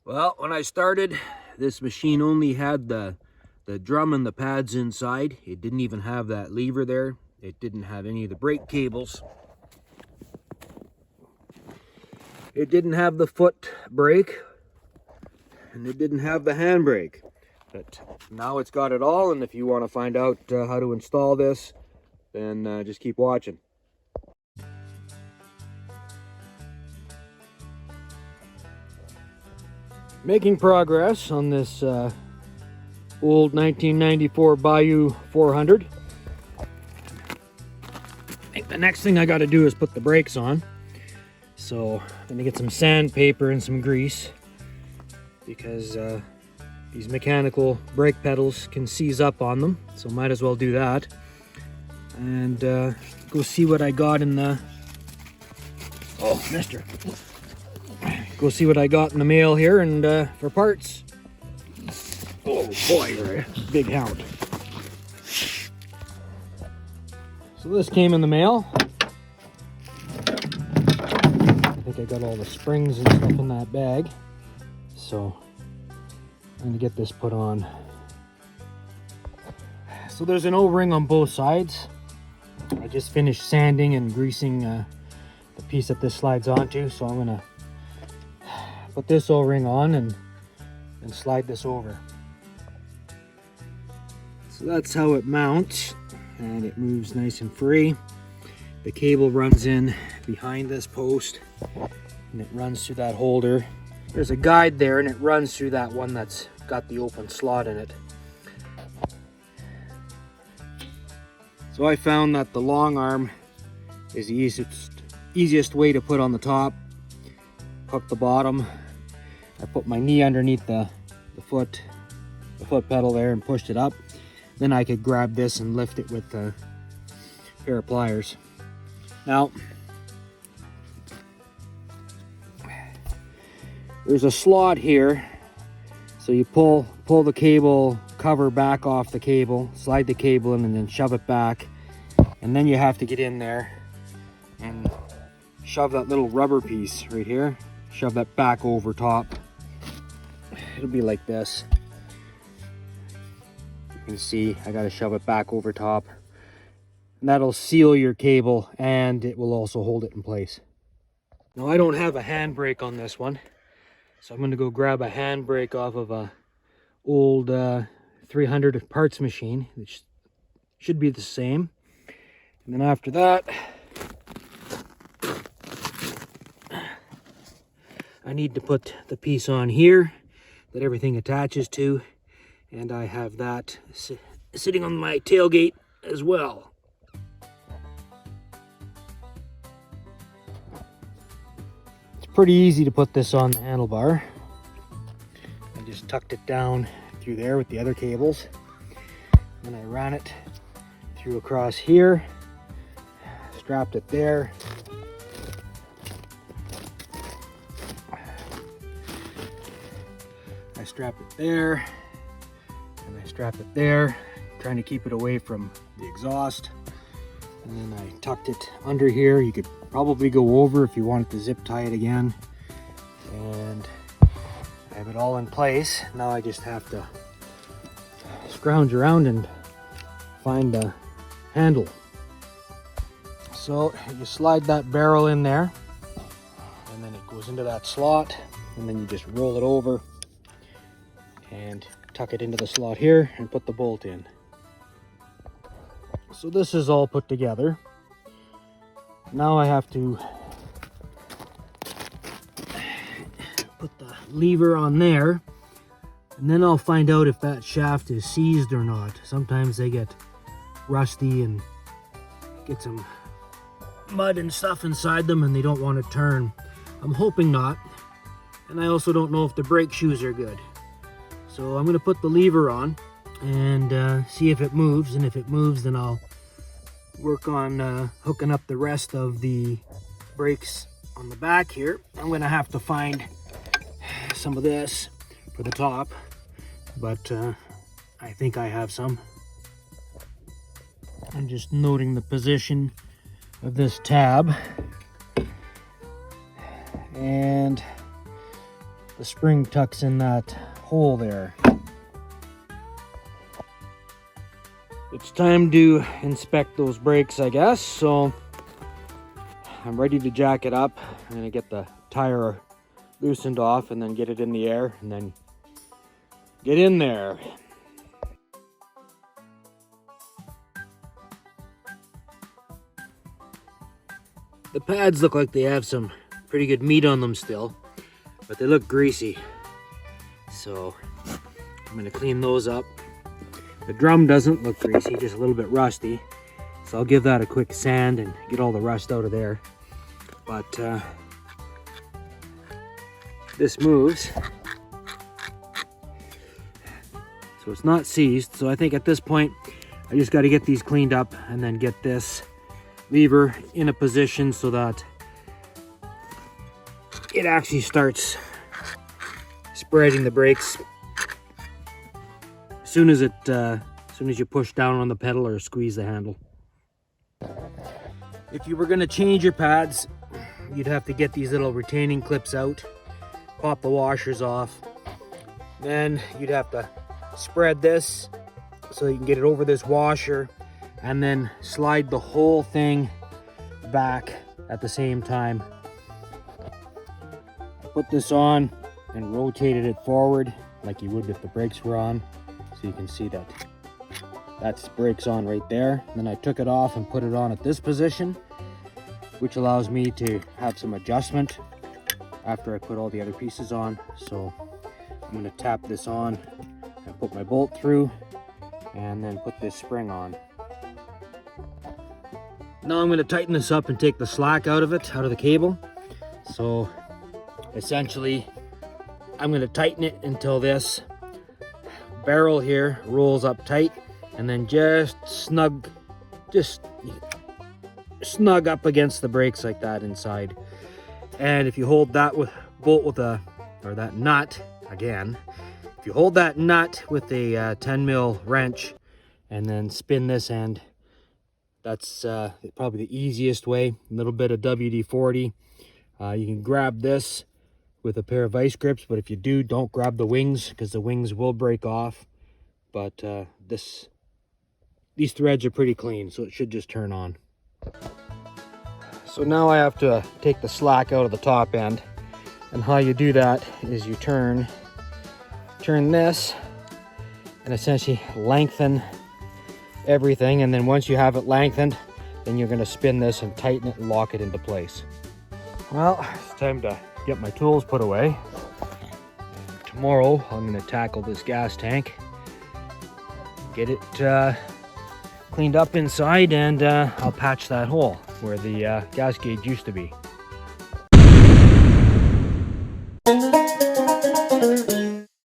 Well, when I started, this machine only had the drum and the pads inside. It didn't even have that lever there. It didn't have any of the brake cables. It didn't have the foot brake, and it didn't have the handbrake. But now it's got it all, and if you want to find out how to install this, then just keep watching. Making progress on this old 1994 Bayou 400. I think the next thing I got to do is put the brakes on. So I'm going to get some sandpaper and some grease, because these mechanical brake pedals can seize up on them, so might as well do that. And go see what I got in the... Oh, mister. Go see what I got in the mail here and for parts. Oh boy, you're a big hound. So this came in the mail. I think I got all the springs and stuff in that bag. So I'm gonna get this put on. So there's an O-ring on both sides. I just finished sanding and greasing the piece that this slides onto, so I'm gonna put this O-ring on and slide this over. So that's how it mounts, and it moves nice and free. The cable runs in behind this post, and it runs through that holder. There's a guide there, and it runs through that one that's got the open slot in it. So I found that the long arm is the easiest way to put on the top. Hook the bottom. I put my knee underneath the foot pedal there and pushed it up. Then I could grab this and lift it with a pair of pliers. Now, there's a slot here, so you pull the cable cover back off the cable, slide the cable in, and then shove it back, and then you have to get in there and shove that little rubber piece right here, shove that back over top. It'll be like this. You can see I got to shove it back over top, and that'll seal your cable, and it will also hold it in place. Now I don't have a handbrake on this one, so I'm going to go grab a handbrake off of a old 300 parts machine, which should be the same. And then after that, I need to put the piece on here that everything attaches to, and I have that sitting on my tailgate as well. It's pretty easy to put this on the handlebar. I just tucked it down through there with the other cables, and I ran it through across here, strapped it there. I strap it there, and I strap it there, trying to keep it away from the exhaust. And then I tucked it under here. You could probably go over if you wanted to zip tie it again. And I have it all in place. Now I just have to scrounge around and find a handle. So you slide that barrel in there, and then it goes into that slot, and then you just roll it over and tuck it into the slot here and put the bolt in. So this is all put together. Now I have to put the lever on there, and then I'll find out if that shaft is seized or not. Sometimes they get rusty and get some mud and stuff inside them, and they don't want to turn. I'm hoping not, and I also don't know if the brake shoes are good. So I'm going to put the lever on and see if it moves, and if it moves, then I'll work on hooking up the rest of the brakes on the back here. I'm going to have to find some of this for the top, but I think I have some. I'm just noting the position of this tab, and the spring tucks in that hole there. It's time to inspect those brakes, I guess. So I'm ready to jack it up. I'm gonna get the tire loosened off and then get it in the air and then get in there. The pads look like they have some pretty good meat on them still, but they look greasy. So I'm gonna clean those up. The drum doesn't look greasy, just a little bit rusty. So I'll give that a quick sand and get all the rust out of there. But this moves. So it's not seized. So I think at this point, I just got to get these cleaned up and then get this lever in a position so that it actually starts spreading the brakes as soon as you push down on the pedal or squeeze the handle. If you were going to change your pads, you'd have to get these little retaining clips out, pop the washers off, then you'd have to spread this so you can get it over this washer and then slide the whole thing back at the same time. Put this on and rotated it forward like you would if the brakes were on, so you can see that that's brakes on right there. Then I took it off and put it on at this position, which allows me to have some adjustment after I put all the other pieces on. So I'm going to tap this on and put my bolt through and then put this spring on. Now I'm going to tighten this up and take the slack out of the cable. So essentially I'm going to tighten it until this barrel here rolls up tight, and then just snug up against the brakes like that inside. And if you hold that that nut again, if you hold that nut with a 10 mil wrench and then spin this end, that's probably the easiest way. A little bit of WD-40. You can grab this with a pair of vice grips, but if you do, don't grab the wings because the wings will break off. But these threads are pretty clean, so it should just turn on. So now I have to take the slack out of the top end, and how you do that is you turn this and essentially lengthen everything, and then once you have it lengthened, then you're going to spin this and tighten it and lock it into place. Well, it's time to get my tools put away. And tomorrow I'm going to tackle this gas tank, get it cleaned up inside, and I'll patch that hole where the gas gauge used to be.